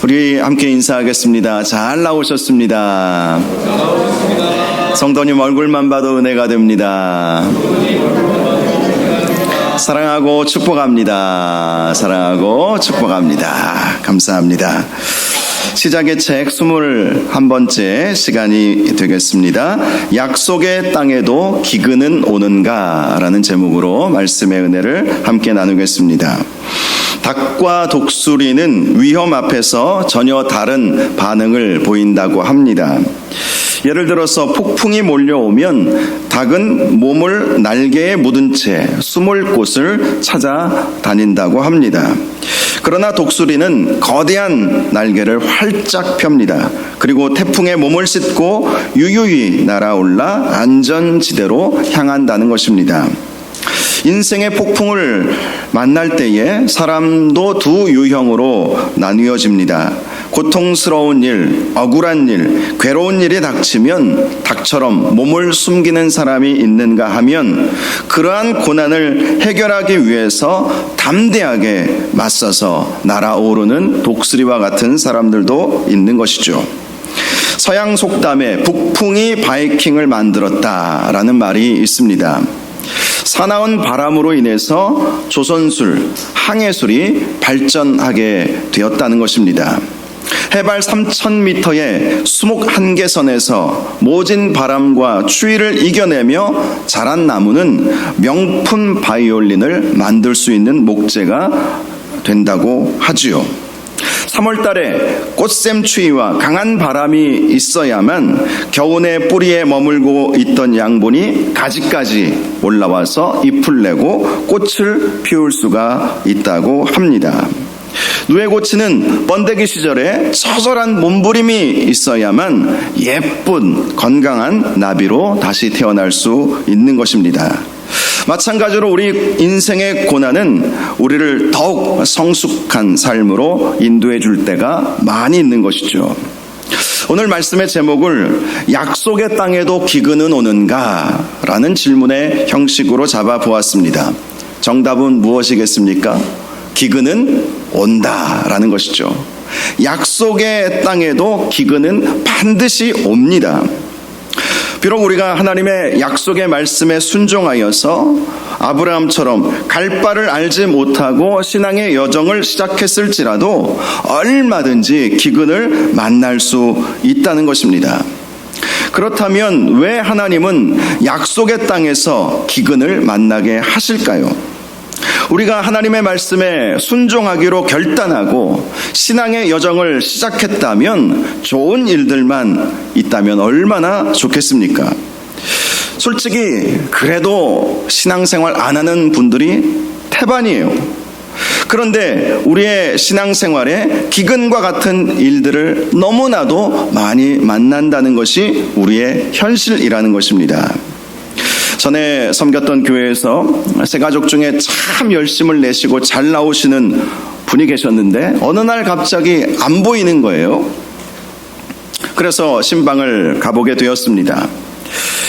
우리 함께 인사하겠습니다. 잘 나오셨습니다. 성도님 얼굴만 봐도 은혜가 됩니다. 사랑하고 축복합니다. 사랑하고 축복합니다. 감사합니다. 시작의 책 21번째 시간이 되겠습니다. 약속의 땅에도 기근은 오는가? 라는 제목으로 말씀의 은혜를 함께 나누겠습니다. 닭과 독수리는 위험 앞에서 전혀 다른 반응을 보인다고 합니다. 예를 들어서 폭풍이 몰려오면 닭은 몸을 날개에 묻은 채 숨을 곳을 찾아다닌다고 합니다. 그러나 독수리는 거대한 날개를 활짝 펴니다. 그리고 태풍에 몸을 싣고 유유히 날아올라 안전지대로 향한다는 것입니다. 인생의 폭풍을 만날 때에 사람도 두 유형으로 나뉘어집니다. 고통스러운 일, 억울한 일, 괴로운 일이 닥치면 닭처럼 몸을 숨기는 사람이 있는가 하면 그러한 고난을 해결하기 위해서 담대하게 맞서서 날아오르는 독수리와 같은 사람들도 있는 것이죠. 서양 속담에 북풍이 바이킹을 만들었다라는 말이 있습니다. 사나운 바람으로 인해서 조선술, 항해술이 발전하게 되었다는 것입니다. 해발 3,000m의 수목 한계선에서 모진 바람과 추위를 이겨내며 자란 나무는 명품 바이올린을 만들 수 있는 목재가 된다고 하지요. 3월 달에 꽃샘 추위와 강한 바람이 있어야만 겨우내 뿌리에 머물고 있던 양분이 가지까지 올라와서 잎을 내고 꽃을 피울 수가 있다고 합니다. 누에고치는 번데기 시절에 처절한 몸부림이 있어야만 예쁜 건강한 나비로 다시 태어날 수 있는 것입니다. 마찬가지로 우리 인생의 고난은 우리를 더욱 성숙한 삶으로 인도해 줄 때가 많이 있는 것이죠. 오늘 말씀의 제목을 약속의 땅에도 기근은 오는가? 라는 질문의 형식으로 잡아보았습니다. 정답은 무엇이겠습니까? 기근은 온다라는 것이죠. 약속의 땅에도 기근은 반드시 옵니다. 비록 우리가 하나님의 약속의 말씀에 순종하여서 아브라함처럼 갈 바를 알지 못하고 신앙의 여정을 시작했을지라도 얼마든지 기근을 만날 수 있다는 것입니다. 그렇다면 왜 하나님은 약속의 땅에서 기근을 만나게 하실까요? 우리가 하나님의 말씀에 순종하기로 결단하고 신앙의 여정을 시작했다면 좋은 일들만 있다면 얼마나 좋겠습니까? 솔직히 그래도 신앙생활 안 하는 분들이 태반이에요. 그런데 우리의 신앙생활에 기근과 같은 일들을 너무나도 많이 만난다는 것이 우리의 현실이라는 것입니다. 전에 섬겼던 교회에서 세 가족 중에 참 열심을 내시고 잘 나오시는 분이 계셨는데 어느 날 갑자기 안 보이는 거예요. 그래서 신방을 가보게 되었습니다.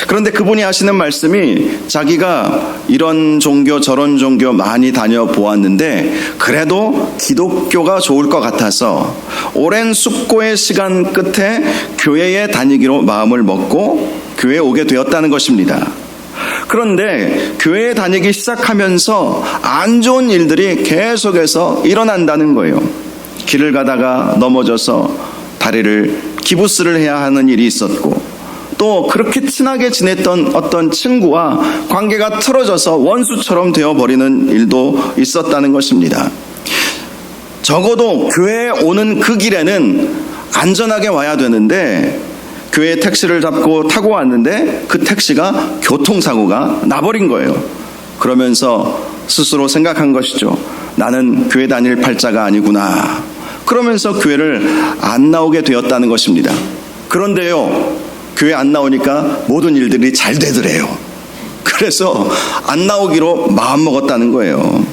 그런데 그분이 하시는 말씀이 자기가 이런 종교 저런 종교 많이 다녀보았는데 그래도 기독교가 좋을 것 같아서 오랜 숙고의 시간 끝에 교회에 다니기로 마음을 먹고 교회에 오게 되었다는 것입니다. 그런데 교회에 다니기 시작하면서 안 좋은 일들이 계속해서 일어난다는 거예요. 길을 가다가 넘어져서 다리를 기부스를 해야 하는 일이 있었고, 또 그렇게 친하게 지냈던 어떤 친구와 관계가 틀어져서 원수처럼 되어버리는 일도 있었다는 것입니다. 적어도 교회에 오는 그 길에는 안전하게 와야 되는데 교회 택시를 잡고 타고 왔는데 그 택시가 교통사고가 나버린 거예요. 그러면서 스스로 생각한 것이죠. 나는 교회 다닐 팔자가 아니구나. 그러면서 교회를 안 나오게 되었다는 것입니다. 그런데요, 교회 안 나오니까 모든 일들이 잘 되더래요. 그래서 안 나오기로 마음먹었다는 거예요.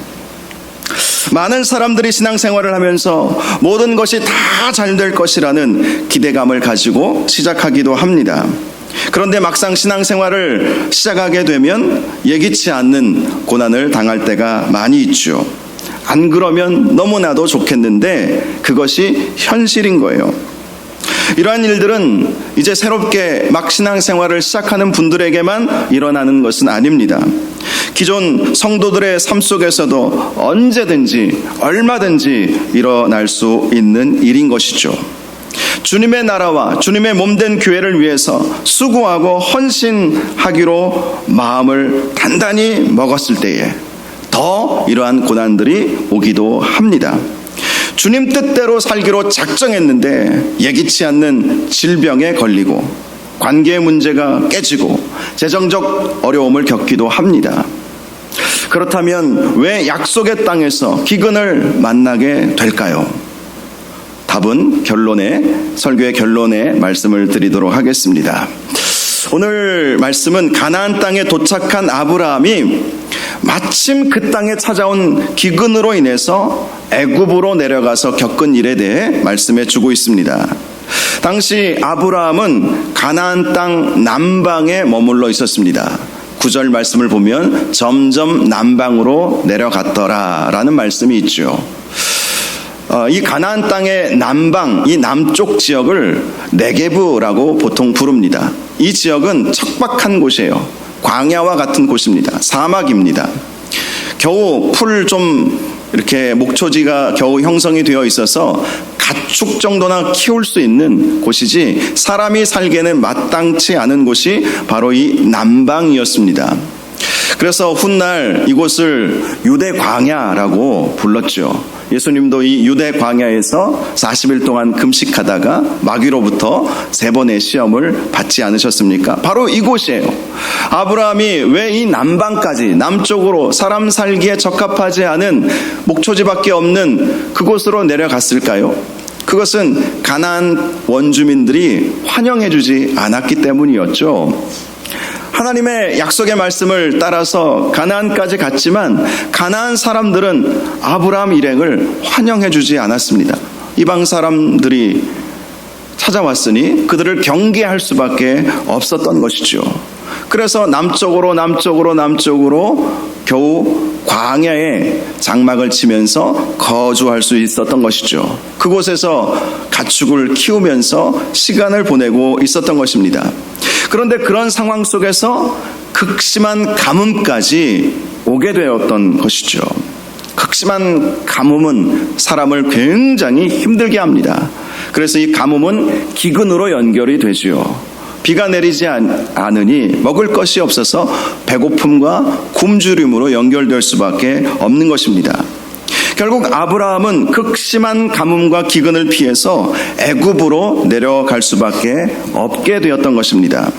많은 사람들이 신앙생활을 하면서 모든 것이 다 잘 될 것이라는 기대감을 가지고 시작하기도 합니다. 그런데 막상 신앙생활을 시작하게 되면 예기치 않는 고난을 당할 때가 많이 있죠. 안 그러면 너무나도 좋겠는데 그것이 현실인 거예요. 이러한 일들은 이제 새롭게 막 신앙생활을 시작하는 분들에게만 일어나는 것은 아닙니다. 기존 성도들의 삶 속에서도 언제든지 얼마든지 일어날 수 있는 일인 것이죠. 주님의 나라와 주님의 몸된 교회를 위해서 수고하고 헌신하기로 마음을 단단히 먹었을 때에 더 이러한 고난들이 오기도 합니다. 주님 뜻대로 살기로 작정했는데 예기치 않는 질병에 걸리고 관계의 문제가 깨지고 재정적 어려움을 겪기도 합니다. 그렇다면 왜 약속의 땅에서 기근을 만나게 될까요? 답은 설교의 결론에 말씀을 드리도록 하겠습니다. 오늘 말씀은 가나안 땅에 도착한 아브라함이 마침 그 땅에 찾아온 기근으로 인해서 애굽으로 내려가서 겪은 일에 대해 말씀해 주고 있습니다. 당시 아브라함은 가나안 땅 남방에 머물러 있었습니다. 9절 말씀을 보면 점점 남방으로 내려갔더라라는 말씀이 있죠. 이 가나안 땅의 남방, 이 남쪽 지역을 네게브라고 보통 부릅니다. 이 지역은 척박한 곳이에요. 광야와 같은 곳입니다. 사막입니다. 겨우 풀 좀 이렇게 목초지가 겨우 형성이 되어 있어서 가축 정도나 키울 수 있는 곳이지 사람이 살기에는 마땅치 않은 곳이 바로 이 남방이었습니다. 그래서 훗날 이곳을 유대 광야라고 불렀죠. 예수님도 이 유대 광야에서 40일 동안 금식하다가 마귀로부터 3번의 시험을 받지 않으셨습니까? 바로 이곳이에요. 아브라함이 왜 이 남방까지, 남쪽으로 사람 살기에 적합하지 않은 목초지밖에 없는 그곳으로 내려갔을까요? 그것은 가나안 원주민들이 환영해주지 않았기 때문이었죠. 하나님의 약속의 말씀을 따라서 가나안까지 갔지만 가나안 사람들은 아브라함 일행을 환영해주지 않았습니다. 이방 사람들이 찾아왔으니 그들을 경계할 수밖에 없었던 것이죠. 그래서 남쪽으로 겨우 광야에 장막을 치면서 거주할 수 있었던 것이죠. 그곳에서 가축을 키우면서 시간을 보내고 있었던 것입니다. 그런데 그런 상황 속에서 극심한 가뭄까지 오게 되었던 것이죠. 극심한 가뭄은 사람을 굉장히 힘들게 합니다. 그래서 이 가뭄은 기근으로 연결이 되지요. 비가 내리지 않으니 먹을 것이 없어서 배고픔과 굶주림으로 연결될 수밖에 없는 것입니다. 결국 아브라함은 극심한 가뭄과 기근을 피해서 애굽으로 내려갈 수밖에 없게 되었던 것입니다.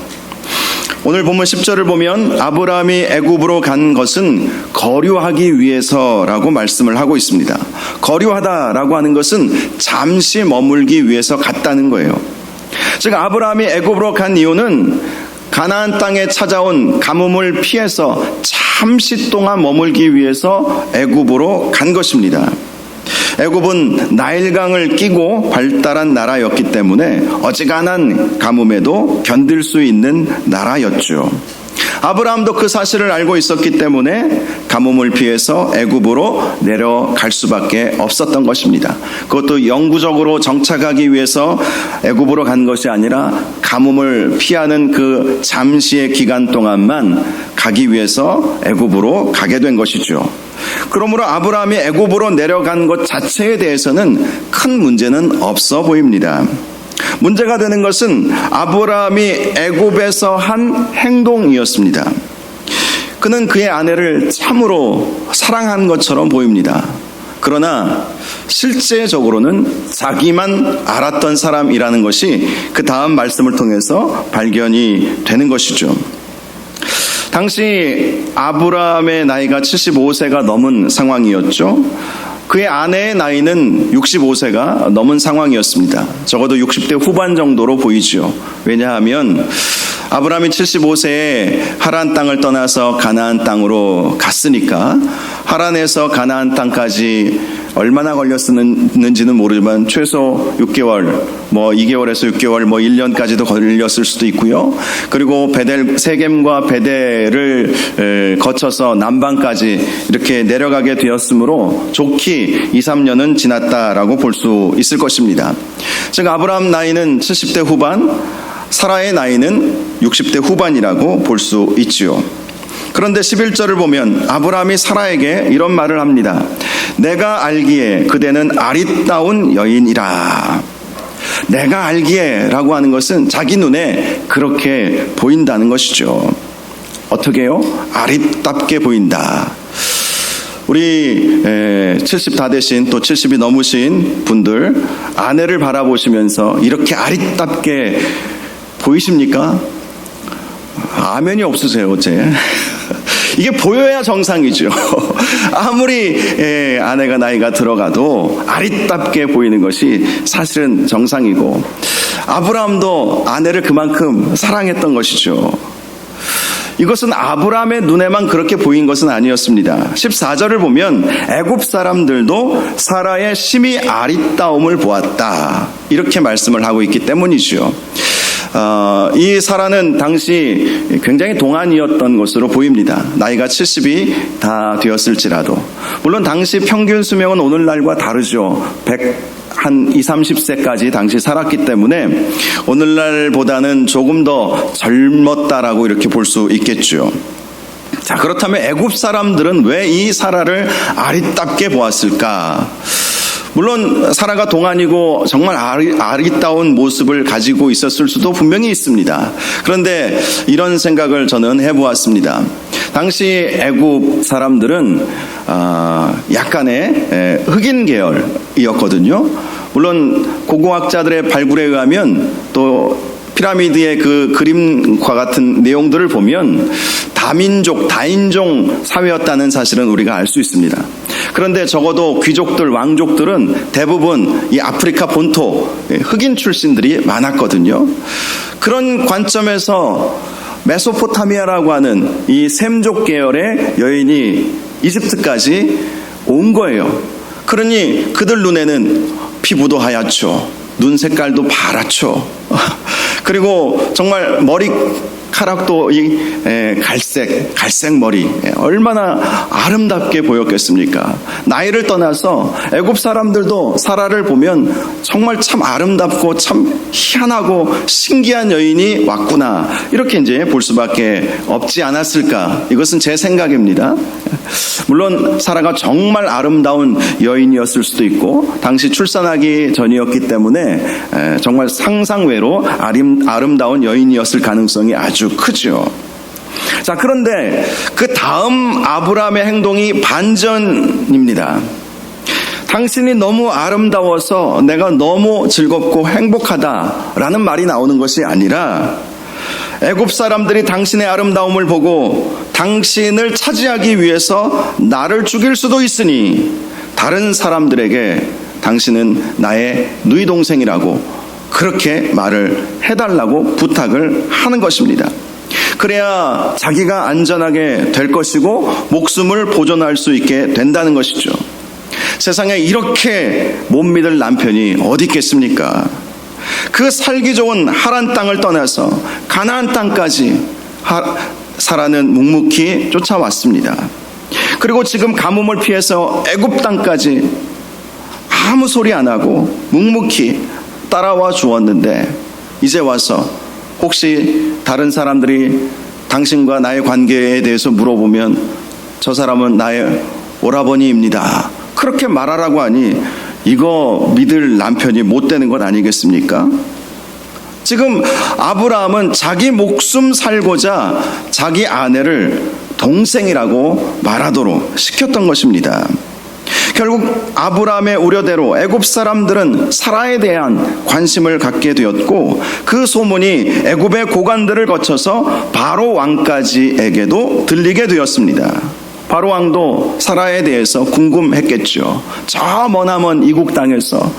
오늘 본문 10절을 보면 아브라함이 애굽으로 간 것은 거류하기 위해서라고 말씀을 하고 있습니다. 거류하다라고 하는 것은 잠시 머물기 위해서 갔다는 거예요. 즉 아브라함이 애굽으로 간 이유는 가나안 땅에 찾아온 가뭄을 피해서 잠시 동안 머물기 위해서 애굽으로 간 것입니다. 애굽은 나일강을 끼고 발달한 나라였기 때문에 어지간한 가뭄에도 견딜 수 있는 나라였죠. 아브라함도 그 사실을 알고 있었기 때문에 가뭄을 피해서 애굽으로 내려갈 수밖에 없었던 것입니다. 그것도 영구적으로 정착하기 위해서 애굽으로 간 것이 아니라 가뭄을 피하는 그 잠시의 기간 동안만 가기 위해서 애굽으로 가게 된 것이죠. 그러므로 아브라함이 애굽으로 내려간 것 자체에 대해서는 큰 문제는 없어 보입니다. 문제가 되는 것은 아브라함이 애굽에서 한 행동이었습니다. 그는 그의 아내를 참으로 사랑한 것처럼 보입니다. 그러나 실제적으로는 자기만 알았던 사람이라는 것이 그 다음 말씀을 통해서 발견이 되는 것이죠. 당시 아브라함의 나이가 75세가 넘은 상황이었죠. 그의 아내의 나이는 65세가 넘은 상황이었습니다. 적어도 60대 후반 정도로 보이죠. 왜냐하면 아브라함이 75세에 하란 땅을 떠나서 가나안 땅으로 갔으니까 하란에서 가나안 땅까지 얼마나 걸렸는지는 모르지만 최소 6개월, 2개월에서 6개월, 1년까지도 걸렸을 수도 있고요. 그리고 세겜과 베델을 거쳐서 남방까지 이렇게 내려가게 되었으므로 좋게 2-3년은 지났다라고 볼 수 있을 것입니다. 즉 아브라함 나이는 70대 후반, 사라의 나이는 60대 후반이라고 볼 수 있지요. 그런데 11절을 보면 아브라함이 사라에게 이런 말을 합니다. 내가 알기에 그대는 아리따운 여인이라. 내가 알기에 라고 하는 것은 자기 눈에 그렇게 보인다는 것이죠. 어떻게요? 아리답게 보인다. 우리 70 다 되신 또 70이 넘으신 분들 아내를 바라보시면서 이렇게 아리답게 보이십니까? 아멘이 없으세요 어째? 이게 보여야 정상이죠. 아무리 아내가 나이가 들어가도 아리답게 보이는 것이 사실은 정상이고 아브라함도 아내를 그만큼 사랑했던 것이죠. 이것은 아브라함의 눈에만 그렇게 보인 것은 아니었습니다. 14절을 보면 애굽 사람들도 사라의 심히 아리따움을 보았다. 이렇게 말씀을 하고 있기 때문이죠. 이 사라는 당시 굉장히 동안이었던 것으로 보입니다. 나이가 70이 다 되었을지라도. 물론 당시 평균 수명은 오늘날과 다르죠. 한 20-30세까지 당시 살았기 때문에 오늘날보다는 조금 더 젊었다라고 이렇게 볼 수 있겠죠. 자, 그렇다면 애굽 사람들은 왜 이 사라를 아리답게 보았을까? 물론 사라가 동안이고 정말 아리따운 모습을 가지고 있었을 수도 분명히 있습니다. 그런데 이런 생각을 저는 해보았습니다. 당시 애굽 사람들은 약간의 흑인 계열이었거든요. 물론 고고학자들의 발굴에 의하면 또 피라미드의 그 그림과 같은 내용들을 보면 다인종 사회였다는 사실은 우리가 알 수 있습니다. 그런데 적어도 귀족들, 왕족들은 대부분 이 아프리카 본토 흑인 출신들이 많았거든요. 그런 관점에서 메소포타미아라고 하는 이 셈족 계열의 여인이 이집트까지 온 거예요. 그러니 그들 눈에는 피부도 하얗죠. 눈 색깔도 파랗죠. 그리고 정말 머리카락도 갈색 머리 얼마나 아름답게 보였겠습니까? 나이를 떠나서 애굽 사람들도 사라를 보면 정말 참 아름답고 참 희한하고 신기한 여인이 왔구나 이렇게 이제 볼 수밖에 없지 않았을까? 이것은 제 생각입니다. 물론 사라가 정말 아름다운 여인이었을 수도 있고 당시 출산하기 전이었기 때문에 정말 상상외로 아름다운 여인이었을 가능성이 아주 크죠. 자, 그런데 그 다음 아브라함의 행동이 반전입니다. 당신이 너무 아름다워서 내가 너무 즐겁고 행복하다라는 말이 나오는 것이 아니라 애굽 사람들이 당신의 아름다움을 보고 당신을 차지하기 위해서 나를 죽일 수도 있으니 다른 사람들에게 당신은 나의 누이 동생이라고 그렇게 말을 해달라고 부탁을 하는 것입니다. 그래야 자기가 안전하게 될 것이고 목숨을 보존할 수 있게 된다는 것이죠. 세상에 이렇게 못 믿을 남편이 어디 있겠습니까? 그 살기 좋은 하란 땅을 떠나서 가나안 땅까지 사라는 묵묵히 쫓아왔습니다. 그리고 지금 가뭄을 피해서 애굽 땅까지 아무 소리 안 하고 묵묵히 따라와 주었는데 이제 와서 혹시 다른 사람들이 당신과 나의 관계에 대해서 물어보면 저 사람은 나의 오라버니입니다. 그렇게 말하라고 하니 이거 믿을 남편이 못 되는 것 아니겠습니까? 지금 아브라함은 자기 목숨 살고자 자기 아내를 동생이라고 말하도록 시켰던 것입니다. 결국 아브라함의 우려대로 애굽 사람들은 사라에 대한 관심을 갖게 되었고 그 소문이 애굽의 고관들을 거쳐서 바로 왕까지에게도 들리게 되었습니다. 바로 왕도 사라에 대해서 궁금했겠죠. 저 머나먼 이국 땅에서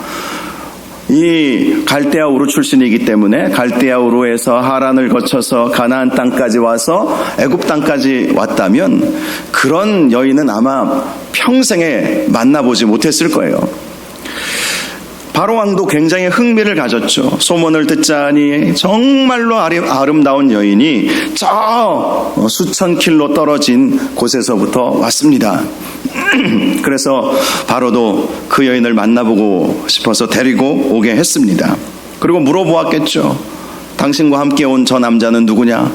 이 갈대아 우루 출신이기 때문에 갈대아 우루에서 하란을 거쳐서 가나안 땅까지 와서 애굽 땅까지 왔다면 그런 여인은 아마 평생에 만나보지 못했을 거예요. 바로 왕도 굉장히 흥미를 가졌죠. 소문을 듣자니 정말로 아름다운 여인이 저 수천 킬로 떨어진 곳에서부터 왔습니다. 그래서 바로도 그 여인을 만나보고 싶어서 데리고 오게 했습니다. 그리고 물어보았겠죠. 당신과 함께 온 저 남자는 누구냐?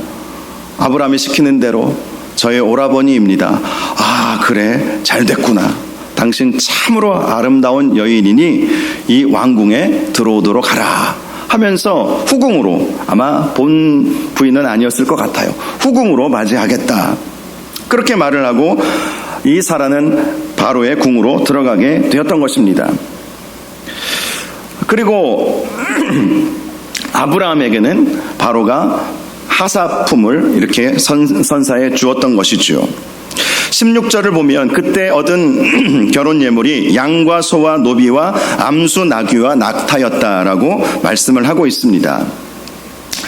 아브라함이 시키는 대로 저의 오라버니입니다. 아, 그래, 잘 됐구나. 당신 참으로 아름다운 여인이니 이 왕궁에 들어오도록 하라 하면서 후궁으로, 아마 본 부인은 아니었을 것 같아요, 후궁으로 맞이하겠다, 그렇게 말을 하고 이 사라는 바로의 궁으로 들어가게 되었던 것입니다. 그리고 아브라함에게는 바로가 하사품을 이렇게 선사해 주었던 것이죠. 16절을 보면 그때 얻은 결혼 예물이 양과 소와 노비와 암수 나귀와 낙타였다라고 말씀을 하고 있습니다.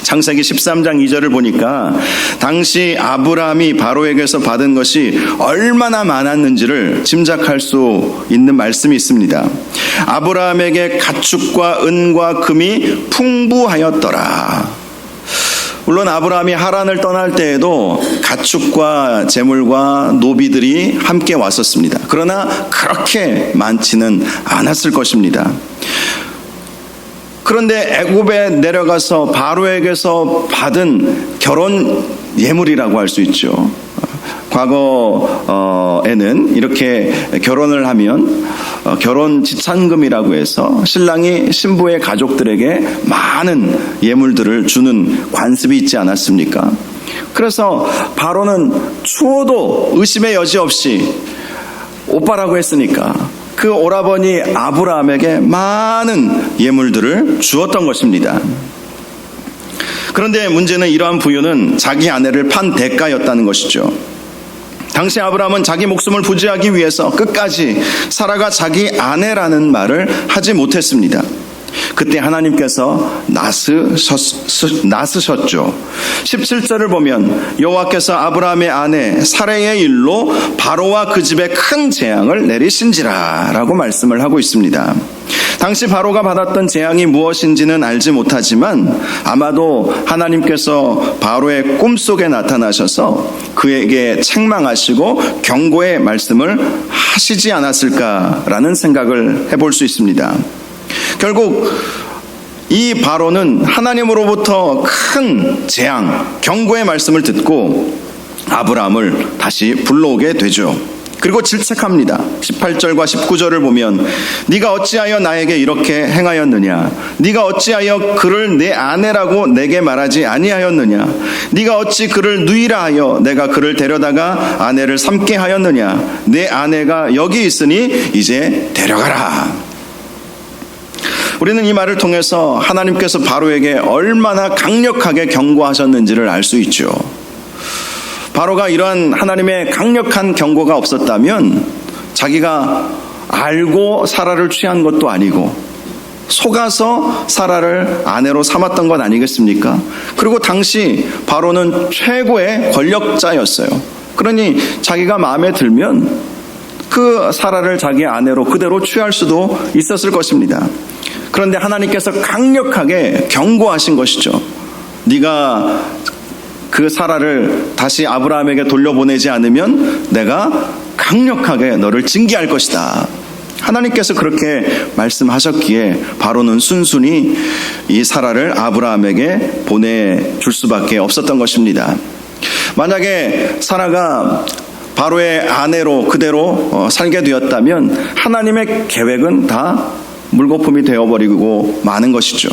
창세기 13장 2절을 보니까 당시 아브라함이 바로에게서 받은 것이 얼마나 많았는지를 짐작할 수 있는 말씀이 있습니다. 아브라함에게 가축과 은과 금이 풍부하였더라. 물론 아브라함이 하란을 떠날 때에도 가축과 재물과 노비들이 함께 왔었습니다. 그러나 그렇게 많지는 않았을 것입니다. 그런데 애굽에 내려가서 바로에게서 받은 결혼 예물이라고 할 수 있죠. 과거에는 이렇게 결혼을 하면 결혼 지참금이라고 해서 신랑이 신부의 가족들에게 많은 예물들을 주는 관습이 있지 않았습니까? 그래서 바로는 추워도 의심의 여지 없이 오빠라고 했으니까 그 오라버니 아브라함에게 많은 예물들을 주었던 것입니다. 그런데 문제는 이러한 부유는 자기 아내를 판 대가였다는 것이죠. 당시 아브라함은 자기 목숨을 부지하기 위해서 끝까지 사라가 자기 아내라는 말을 하지 못했습니다. 그때 하나님께서 나서셨죠. 17절을 보면 여호와께서 아브라함의 아내 사레의 일로 바로와 그 집에 큰 재앙을 내리신지라 라고 말씀을 하고 있습니다. 당시 바로가 받았던 재앙이 무엇인지는 알지 못하지만 아마도 하나님께서 바로의 꿈속에 나타나셔서 그에게 책망하시고 경고의 말씀을 하시지 않았을까라는 생각을 해볼 수 있습니다. 결국 이 바로는 하나님으로부터 큰 재앙, 경고의 말씀을 듣고 아브라함을 다시 불러오게 되죠. 그리고 질책합니다. 18절과 19절을 보면 네가 어찌하여 나에게 이렇게 행하였느냐? 네가 어찌하여 그를 내 아내라고 내게 말하지 아니하였느냐? 네가 어찌 그를 누이라 하여 내가 그를 데려다가 아내를 삼게 하였느냐? 내 아내가 여기 있으니 이제 데려가라. 우리는 이 말을 통해서 하나님께서 바로에게 얼마나 강력하게 경고하셨는지를 알 수 있죠. 바로가 이러한 하나님의 강력한 경고가 없었다면 자기가 알고 사라를 취한 것도 아니고 속아서 사라를 아내로 삼았던 것 아니겠습니까? 그리고 당시 바로는 최고의 권력자였어요. 그러니 자기가 마음에 들면 그 사라를 자기 아내로 그대로 취할 수도 있었을 것입니다. 그런데 하나님께서 강력하게 경고하신 것이죠. 네가 그 사라를 다시 아브라함에게 돌려보내지 않으면 내가 강력하게 너를 징계할 것이다. 하나님께서 그렇게 말씀하셨기에 바로는 순순히 이 사라를 아브라함에게 보내줄 수밖에 없었던 것입니다. 만약에 사라가 바로의 아내로 그대로 살게 되었다면 하나님의 계획은 다 물거품이 되어버리고 마는 것이죠.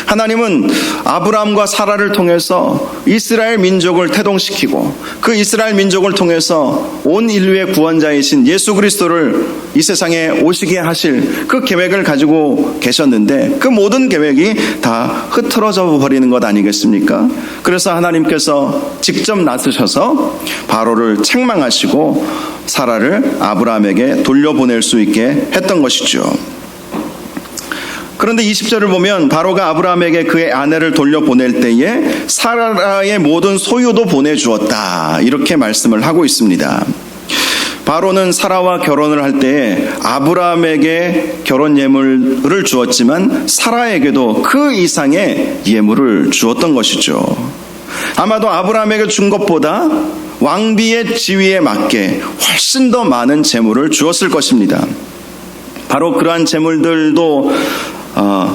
하나님은 아브라함과 사라를 통해서 이스라엘 민족을 태동시키고 그 이스라엘 민족을 통해서 온 인류의 구원자이신 예수 그리스도를 이 세상에 오시게 하실 그 계획을 가지고 계셨는데 그 모든 계획이 다 흐트러져 버리는 것 아니겠습니까? 그래서 하나님께서 직접 나서셔서 바로를 책망하시고 사라를 아브라함에게 돌려보낼 수 있게 했던 것이죠. 그런데 20절을 보면 바로가 아브라함에게 그의 아내를 돌려보낼 때에 사라의 모든 소유도 보내주었다, 이렇게 말씀을 하고 있습니다. 바로는 사라와 결혼을 할 때에 아브라함에게 결혼 예물을 주었지만 사라에게도 그 이상의 예물을 주었던 것이죠. 아마도 아브라함에게 준 것보다 왕비의 지위에 맞게 훨씬 더 많은 재물을 주었을 것입니다. 바로 그러한 재물들도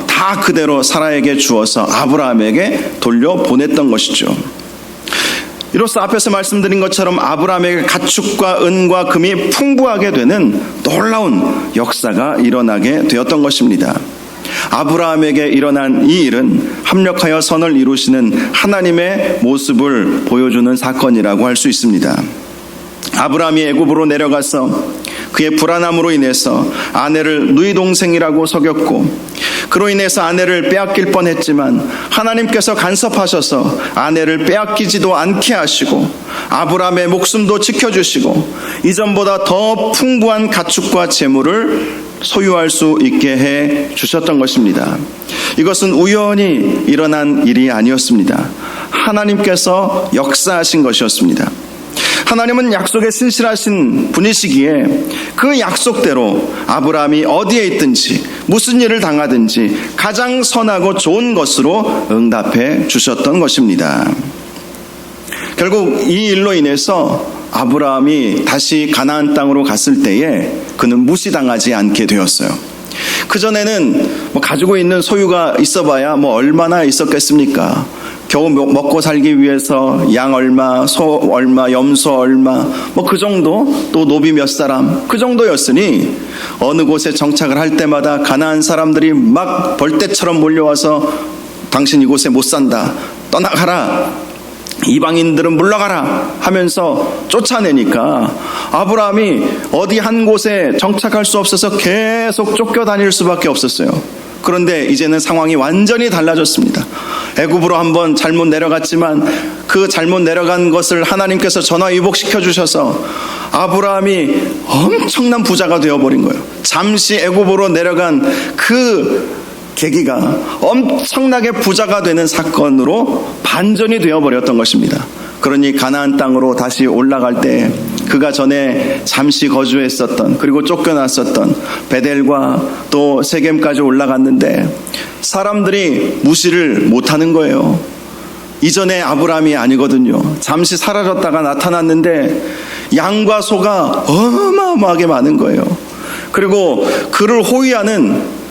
다 그대로 사라에게 주어서 아브라함에게 돌려보냈던 것이죠. 이로써 앞에서 말씀드린 것처럼 아브라함에게 가축과 은과 금이 풍부하게 되는 놀라운 역사가 일어나게 되었던 것입니다. 아브라함에게 일어난 이 일은 합력하여 선을 이루시는 하나님의 모습을 보여주는 사건이라고 할 수 있습니다. 아브라함이 애굽으로 내려가서 그의 불안함으로 인해서 아내를 누이 동생이라고 속였고, 그로 인해서 아내를 빼앗길 뻔했지만 하나님께서 간섭하셔서 아내를 빼앗기지도 않게 하시고 아브라함의 목숨도 지켜주시고 이전보다 더 풍부한 가축과 재물을 소유할 수 있게 해 주셨던 것입니다. 이것은 우연히 일어난 일이 아니었습니다. 하나님께서 역사하신 것이었습니다. 하나님은 약속에 신실하신 분이시기에 그 약속대로 아브라함이 어디에 있든지 무슨 일을 당하든지 가장 선하고 좋은 것으로 응답해 주셨던 것입니다. 결국 이 일로 인해서 아브라함이 다시 가나안 땅으로 갔을 때에 그는 무시당하지 않게 되었어요. 그전에는 가지고 있는 소유가 있어봐야 얼마나 있었겠습니까? 겨우 먹고 살기 위해서 양 얼마, 소 얼마, 염소 얼마, 그 정도, 또 노비 몇 사람, 그 정도였으니 어느 곳에 정착을 할 때마다 가나안 사람들이 막 벌떼처럼 몰려와서 당신 이곳에 못 산다, 떠나가라, 이방인들은 물러가라 하면서 쫓아내니까 아브라함이 어디 한 곳에 정착할 수 없어서 계속 쫓겨다닐 수밖에 없었어요. 그런데 이제는 상황이 완전히 달라졌습니다. 애굽으로 한번 잘못 내려갔지만 그 잘못 내려간 것을 하나님께서 전화위복시켜 주셔서 아브라함이 엄청난 부자가 되어버린 거예요. 잠시 애굽으로 내려간 그 계기가 엄청나게 부자가 되는 사건으로 반전이 되어버렸던 것입니다. 그러니 가나안 땅으로 다시 올라갈 때 그가 전에 잠시 거주했었던, 그리고 쫓겨났었던 베델과 또 세겜까지 올라갔는데 사람들이 무시를 못하는 거예요. 이전에 아브라함이 아니거든요. 잠시 사라졌다가 나타났는데 양과 소가 어마어마하게 많은 거예요. 그리고 그를 호위하는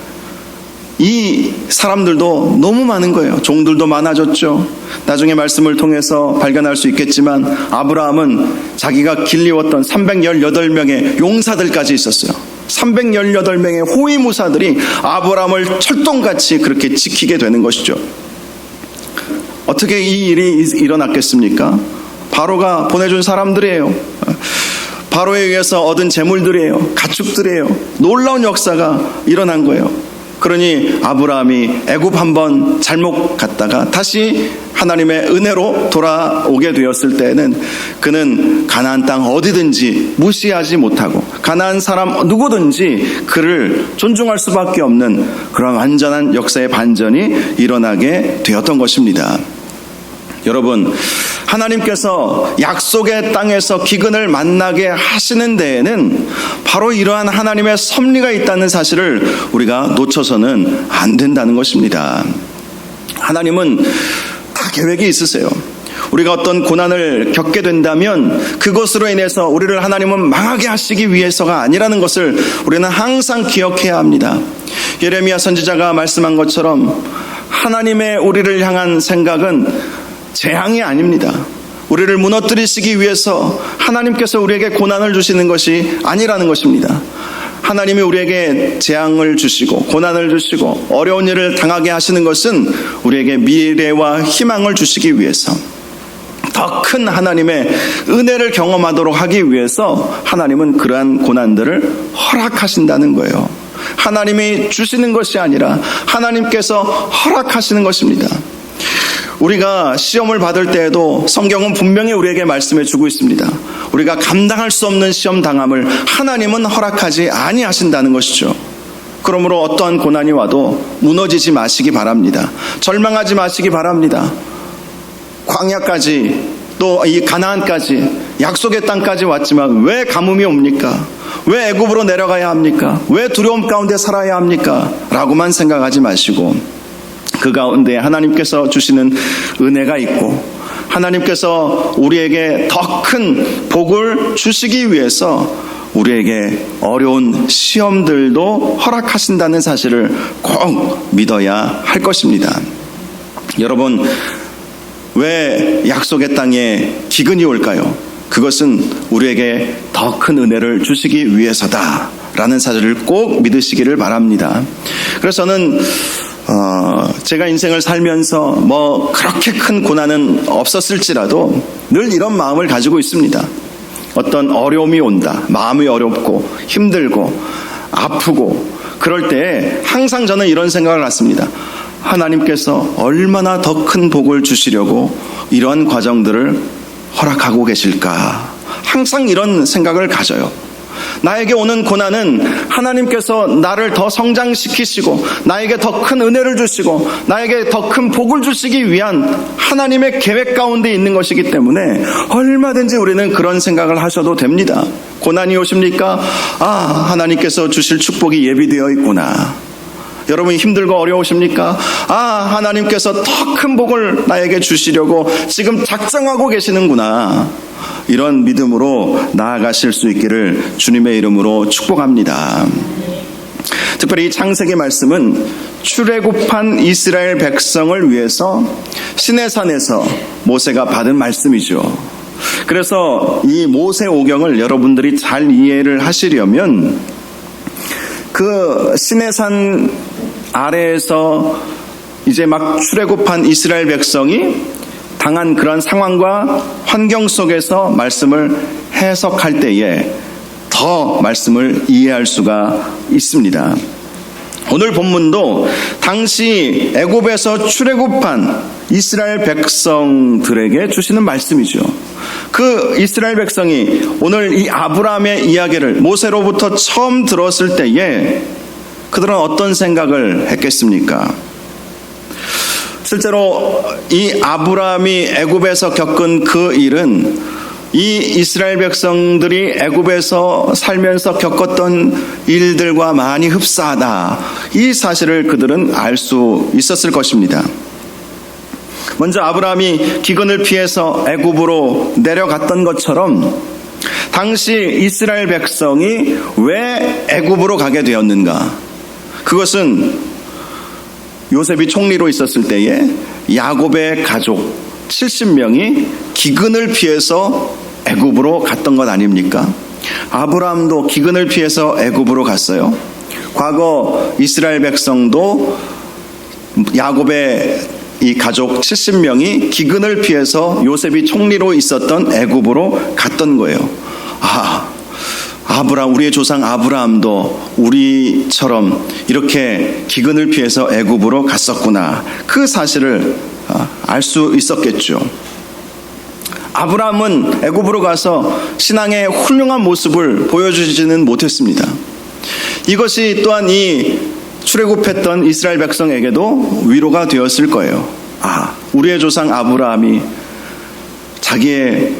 이 사람들도 너무 많은 거예요. 종들도 많아졌죠. 나중에 말씀을 통해서 발견할 수 있겠지만 아브라함은 자기가 길리웠던 318명의 용사들까지 있었어요. 318명의 호위무사들이 아브라함을 철동같이 그렇게 지키게 되는 것이죠. 어떻게 이 일이 일어났겠습니까? 바로가 보내준 사람들이에요. 바로에 의해서 얻은 재물들이에요. 가축들이에요. 놀라운 역사가 일어난 거예요. 그러니 아브라함이 애굽 한번 잘못 갔다가 다시 하나님의 은혜로 돌아오게 되었을 때에는 그는 가나안 땅 어디든지 무시하지 못하고 가나안 사람 누구든지 그를 존중할 수밖에 없는 그런 완전한 역사의 반전이 일어나게 되었던 것입니다. 여러분, 하나님께서 약속의 땅에서 기근을 만나게 하시는 데에는 바로 이러한 하나님의 섭리가 있다는 사실을 우리가 놓쳐서는 안 된다는 것입니다. 하나님은 다 계획이 있으세요. 우리가 어떤 고난을 겪게 된다면 그것으로 인해서 우리를 하나님은 망하게 하시기 위해서가 아니라는 것을 우리는 항상 기억해야 합니다. 예레미야 선지자가 말씀한 것처럼 하나님의 우리를 향한 생각은 재앙이 아닙니다. 우리를 무너뜨리시기 위해서 하나님께서 우리에게 고난을 주시는 것이 아니라는 것입니다. 하나님이 우리에게 재앙을 주시고 고난을 주시고 어려운 일을 당하게 하시는 것은 우리에게 미래와 희망을 주시기 위해서, 더 큰 하나님의 은혜를 경험하도록 하기 위해서 하나님은 그러한 고난들을 허락하신다는 거예요. 하나님이 주시는 것이 아니라 하나님께서 허락하시는 것입니다. 우리가 시험을 받을 때에도 성경은 분명히 우리에게 말씀해 주고 있습니다. 우리가 감당할 수 없는 시험 당함을 하나님은 허락하지 아니하신다는 것이죠. 그러므로 어떠한 고난이 와도 무너지지 마시기 바랍니다. 절망하지 마시기 바랍니다. 광야까지 또 이 가나안까지 약속의 땅까지 왔지만 왜 가뭄이 옵니까? 왜 애굽으로 내려가야 합니까? 왜 두려움 가운데 살아야 합니까? 라고만 생각하지 마시고 그 가운데 하나님께서 주시는 은혜가 있고 하나님께서 우리에게 더 큰 복을 주시기 위해서 우리에게 어려운 시험들도 허락하신다는 사실을 꼭 믿어야 할 것입니다. 여러분, 왜 약속의 땅에 기근이 올까요? 그것은 우리에게 더 큰 은혜를 주시기 위해서다 라는 사실을 꼭 믿으시기를 바랍니다. 그래서 저는 제가 인생을 살면서 그렇게 큰 고난은 없었을지라도 늘 이런 마음을 가지고 있습니다. 어떤 어려움이 온다, 마음이 어렵고 힘들고 아프고 그럴 때 항상 저는 이런 생각을 갖습니다. 하나님께서 얼마나 더 큰 복을 주시려고 이런 과정들을 허락하고 계실까? 항상 이런 생각을 가져요. 나에게 오는 고난은 하나님께서 나를 더 성장시키시고 나에게 더 큰 은혜를 주시고 나에게 더 큰 복을 주시기 위한 하나님의 계획 가운데 있는 것이기 때문에 얼마든지 우리는 그런 생각을 하셔도 됩니다. 고난이 오십니까? 하나님께서 주실 축복이 예비되어 있구나. 여러분이 힘들고 어려우십니까? 하나님께서 더 큰 복을 나에게 주시려고 지금 작정하고 계시는구나. 이런 믿음으로 나아가실 수 있기를 주님의 이름으로 축복합니다. 특별히 이 창세기 말씀은 출애굽한 이스라엘 백성을 위해서 시내산에서 모세가 받은 말씀이죠. 그래서 이 모세 오경을 여러분들이 잘 이해를 하시려면 그 시내산 아래에서 이제 막 출애굽한 이스라엘 백성이 당한 그런 상황과 환경 속에서 말씀을 해석할 때에 더 말씀을 이해할 수가 있습니다. 오늘 본문도 당시 애굽에서 출애굽한 이스라엘 백성들에게 주시는 말씀이죠. 그 이스라엘 백성이 오늘 이 아브라함의 이야기를 모세로부터 처음 들었을 때에 그들은 어떤 생각을 했겠습니까? 실제로 이 아브라함이 애굽에서 겪은 그 일은 이 이스라엘 백성들이 애굽에서 살면서 겪었던 일들과 많이 흡사하다. 이 사실을 그들은 알 수 있었을 것입니다. 먼저 아브라함이 기근을 피해서 애굽으로 내려갔던 것처럼 당시 이스라엘 백성이 왜 애굽으로 가게 되었는가? 그것은 요셉이 총리로 있었을 때에 야곱의 가족 70명이 기근을 피해서 애굽으로 갔던 것 아닙니까? 아브라함도 기근을 피해서 애굽으로 갔어요. 과거 이스라엘 백성도 야곱의 이 가족 70명이 기근을 피해서 요셉이 총리로 있었던 애굽으로 갔던 거예요. 아브라함, 우리의 조상 아브라함도 우리처럼 이렇게 기근을 피해서 애굽으로 갔었구나. 그 사실을 알 수 있었겠죠. 아브라함은 애굽으로 가서 신앙의 훌륭한 모습을 보여주지는 못했습니다. 이것이 또한 이 출애굽했던 이스라엘 백성에게도 위로가 되었을 거예요. 우리의 조상 아브라함이 자기의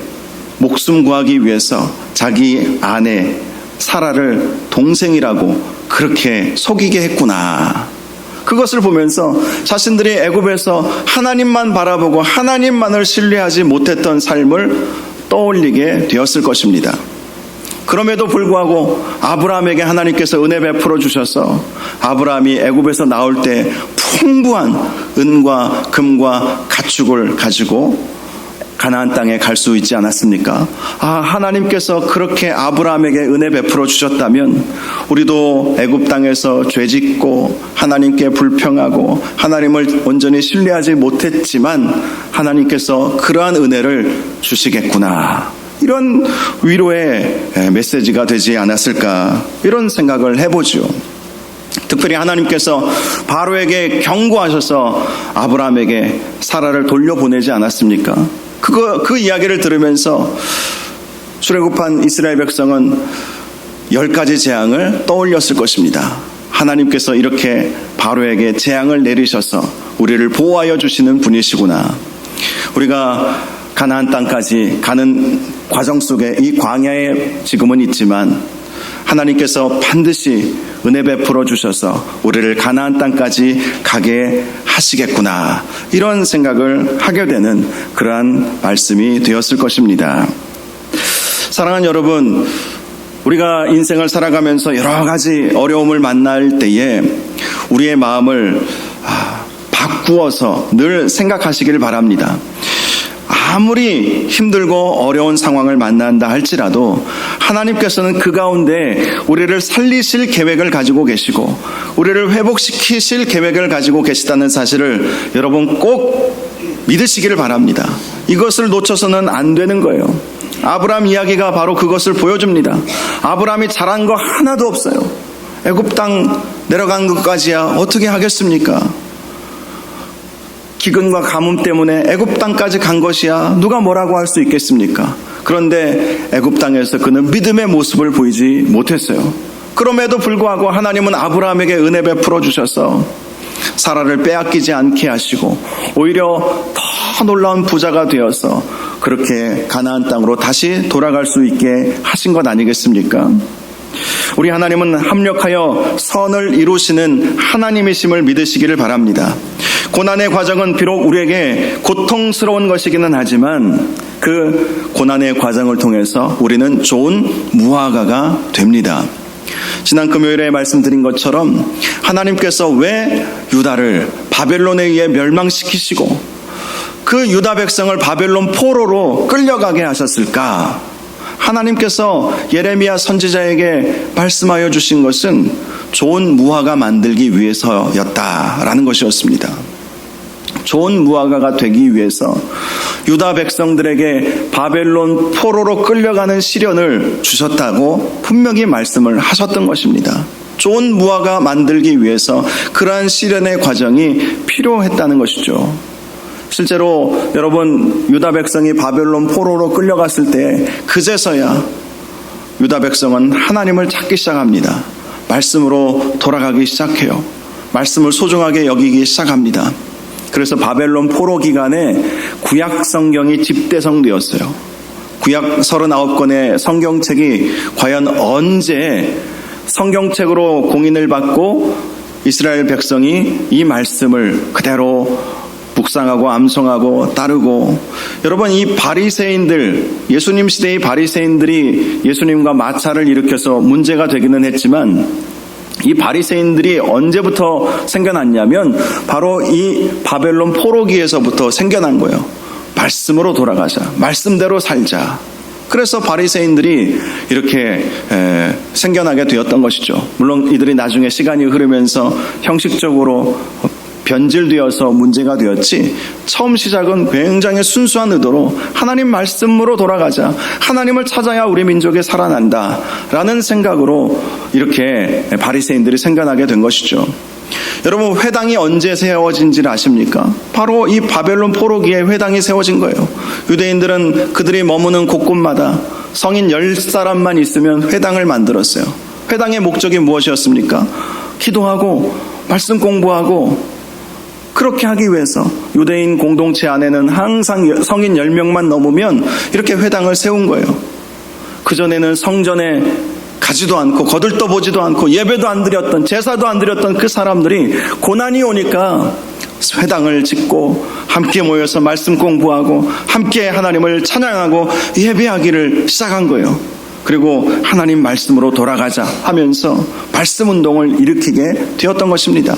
목숨 구하기 위해서 자기 아내 사라를 동생이라고 그렇게 속이게 했구나. 그것을 보면서 자신들이 애굽에서 하나님만 바라보고 하나님만을 신뢰하지 못했던 삶을 떠올리게 되었을 것입니다. 그럼에도 불구하고 아브라함에게 하나님께서 은혜 베풀어 주셔서 아브라함이 애굽에서 나올 때 풍부한 은과 금과 가축을 가지고 가나안 땅에 갈 수 있지 않았습니까? 하나님께서 그렇게 아브라함에게 은혜 베풀어 주셨다면 우리도 애굽 땅에서 죄짓고 하나님께 불평하고 하나님을 온전히 신뢰하지 못했지만 하나님께서 그러한 은혜를 주시겠구나. 이런 위로의 메시지가 되지 않았을까, 이런 생각을 해보죠. 특별히 하나님께서 바로에게 경고하셔서 아브라함에게 사라를 돌려보내지 않았습니까? 그 이야기를 들으면서 출애굽한 이스라엘 백성은 10가지 재앙을 떠올렸을 것입니다. 하나님께서 이렇게 바로에게 재앙을 내리셔서 우리를 보호하여 주시는 분이시구나. 우리가 가나안 땅까지 가는 과정 속에 이 광야에 지금은 있지만 하나님께서 반드시 은혜 베풀어 주셔서 우리를 가나안 땅까지 가게 하시겠구나, 이런 생각을 하게 되는 그러한 말씀이 되었을 것입니다. 사랑하는 여러분, 우리가 인생을 살아가면서 여러 가지 어려움을 만날 때에 우리의 마음을 바꾸어서 늘 생각하시길 바랍니다. 아무리 힘들고 어려운 상황을 만난다 할지라도 하나님께서는 그 가운데 우리를 살리실 계획을 가지고 계시고 우리를 회복시키실 계획을 가지고 계시다는 사실을 여러분 꼭 믿으시기를 바랍니다. 이것을 놓쳐서는 안 되는 거예요. 아브라함 이야기가 바로 그것을 보여줍니다. 아브라함이 잘한 거 하나도 없어요. 애굽 땅 내려간 것까지야 어떻게 하겠습니까? 기근과 가뭄 때문에 애굽 땅까지 간 것이야 누가 뭐라고 할 수 있겠습니까? 그런데 애굽 땅에서 그는 믿음의 모습을 보이지 못했어요. 그럼에도 불구하고 하나님은 아브라함에게 은혜 베풀어 주셔서 사라를 빼앗기지 않게 하시고 오히려 더 놀라운 부자가 되어서 그렇게 가나안 땅으로 다시 돌아갈 수 있게 하신 것 아니겠습니까? 우리 하나님은 합력하여 선을 이루시는 하나님이심을 믿으시기를 바랍니다. 고난의 과정은 비록 우리에게 고통스러운 것이기는 하지만 그 고난의 과정을 통해서 우리는 좋은 무화과가 됩니다. 지난 금요일에 말씀드린 것처럼 하나님께서 왜 유다를 바벨론에 의해 멸망시키시고 그 유다 백성을 바벨론 포로로 끌려가게 하셨을까? 하나님께서 예레미야 선지자에게 말씀하여 주신 것은 좋은 무화과 만들기 위해서였다라는 것이었습니다. 좋은 무화과가 되기 위해서 유다 백성들에게 바벨론 포로로 끌려가는 시련을 주셨다고 분명히 말씀을 하셨던 것입니다. 좋은 무화과 만들기 위해서 그러한 시련의 과정이 필요했다는 것이죠. 실제로 여러분, 유다 백성이 바벨론 포로로 끌려갔을 때 그제서야 유다 백성은 하나님을 찾기 시작합니다. 말씀으로 돌아가기 시작해요. 말씀을 소중하게 여기기 시작합니다. 그래서 바벨론 포로 기간에 구약 성경이 집대성되었어요. 구약 39권의 성경책이 과연 언제 성경책으로 공인을 받고 이스라엘 백성이 이 말씀을 그대로 묵상하고 암송하고 따르고, 여러분, 이 바리새인들, 예수님 시대의 바리새인들이 예수님과 마찰을 일으켜서 문제가 되기는 했지만 이 바리새인들이 언제부터 생겨났냐면 바로 이 바벨론 포로기에서부터 생겨난 거예요. 말씀으로 돌아가자, 말씀대로 살자. 그래서 바리새인들이 이렇게 생겨나게 되었던 것이죠. 물론 이들이 나중에 시간이 흐르면서 형식적으로 변질되어서 문제가 되었지, 처음 시작은 굉장히 순수한 의도로 하나님 말씀으로 돌아가자, 하나님을 찾아야 우리 민족이 살아난다 라는 생각으로 이렇게 바리새인들이 생겨나게 된 것이죠. 여러분, 회당이 언제 세워진지를 아십니까? 바로 이 바벨론 포로기에 회당이 세워진 거예요. 유대인들은 그들이 머무는 곳곳마다 성인 10사람만 있으면 회당을 만들었어요. 회당의 목적이 무엇이었습니까? 기도하고 말씀 공부하고, 그렇게 하기 위해서 유대인 공동체 안에는 항상 성인 10명만 넘으면 이렇게 회당을 세운 거예요. 그전에는 성전에 가지도 않고 거들떠보지도 않고 예배도 안 드렸던, 제사도 안 드렸던 그 사람들이 고난이 오니까 회당을 짓고 함께 모여서 말씀 공부하고 함께 하나님을 찬양하고 예배하기를 시작한 거예요. 그리고 하나님 말씀으로 돌아가자 하면서 말씀 운동을 일으키게 되었던 것입니다.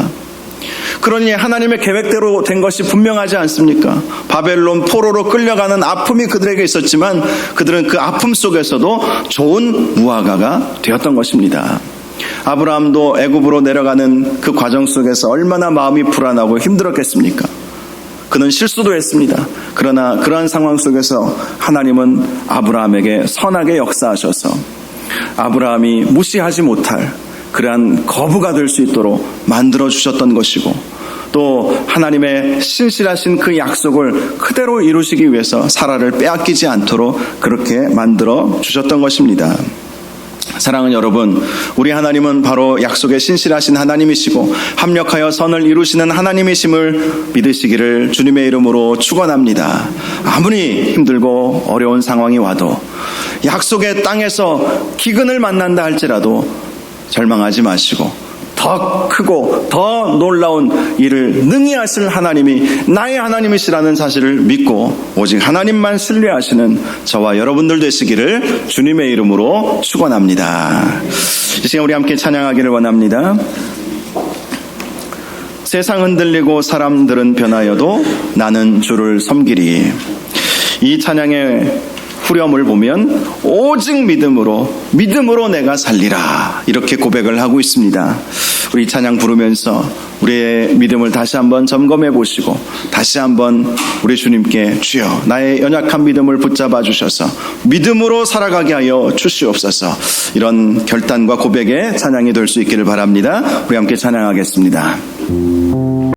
그러니 하나님의 계획대로 된 것이 분명하지 않습니까? 바벨론 포로로 끌려가는 아픔이 그들에게 있었지만 그들은 그 아픔 속에서도 좋은 무화과가 되었던 것입니다. 아브라함도 애굽으로 내려가는 그 과정 속에서 얼마나 마음이 불안하고 힘들었겠습니까? 그는 실수도 했습니다. 그러나 그러한 상황 속에서 하나님은 아브라함에게 선하게 역사하셔서 아브라함이 무시하지 못할 그러한 거부가 될 수 있도록 만들어 주셨던 것이고, 또 하나님의 신실하신 그 약속을 그대로 이루시기 위해서 사라를 빼앗기지 않도록 그렇게 만들어 주셨던 것입니다. 사랑하는 여러분, 우리 하나님은 바로 약속에 신실하신 하나님이시고 합력하여 선을 이루시는 하나님이심을 믿으시기를 주님의 이름으로 축원합니다. 아무리 힘들고 어려운 상황이 와도 약속의 땅에서 기근을 만난다 할지라도 절망하지 마시고 더 크고 더 놀라운 일을 능히 하실 하나님이 나의 하나님이시라는 사실을 믿고 오직 하나님만 신뢰하시는 저와 여러분들 되시기를 주님의 이름으로 축원합니다. 이 시간 우리 함께 찬양하기를 원합니다. 세상 흔들리고 사람들은 변하여도 나는 주를 섬기리. 이 찬양의 후렴을 보면 오직 믿음으로 내가 살리라 이렇게 고백을 하고 있습니다. 우리 찬양 부르면서 우리의 믿음을 다시 한번 점검해 보시고 다시 한번 우리 주님께 주여 나의 연약한 믿음을 붙잡아 주셔서 믿음으로 살아가게 하여 주시옵소서. 이런 결단과 고백의 찬양이 될 수 있기를 바랍니다. 우리 함께 찬양하겠습니다.